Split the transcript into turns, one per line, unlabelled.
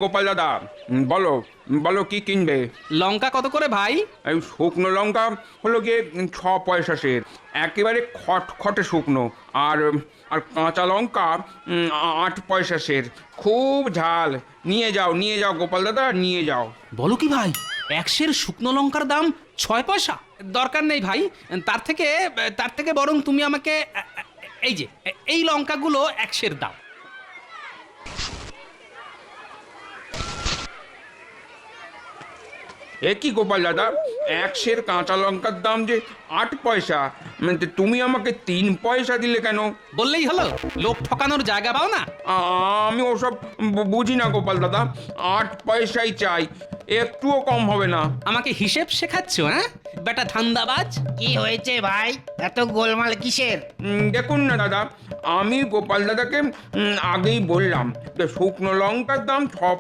গোপাল দাদা, বলো বলো কি কিনবে?
লঙ্কা কত করে ভাই?
এই শুকনো লঙ্কা হলো গিয়ে 6 পয়সা সের, একেবারে খটখটে শুকনো। আর আর কাঁচা লঙ্কা 8 পয়সা সের, খুব ঝাল। নিয়ে যাও গোপাল দাদা, নিয়ে যাও।
বলো কি ভাই, 1 সের শুকনো লঙ্কার দাম 6 পয়সা? দরকার নেই ভাই, তার থেকে বরং তুমি আমাকে এই যে এই লঙ্কাগুলো 1 সের দাও।
এ কি গোপাল দাদা, 1 সের কাঁচা লঙ্কার দাম যে 8 পয়সা, মানে তুমি আমাকে 3 পয়সা দিলে কেন?
বললেই হলো, লোক ঠকানোর জায়গা পাও না।
আমি ওসব বুঝি না গোপাল দাদা, 8 পয়সাই চাই, একটুও কম হবে না।
আমাকে হিসেব শেখাচ্ছ? হ্যাঁ বেটা ধান্দাবাজ।
কি হয়েছে ভাই, এত গোলমাল কিসের?
দেখুন না দাদা, আমি গোপাল দাদাকে আগেই বললাম যে শুকনো লঙ্কার দাম 6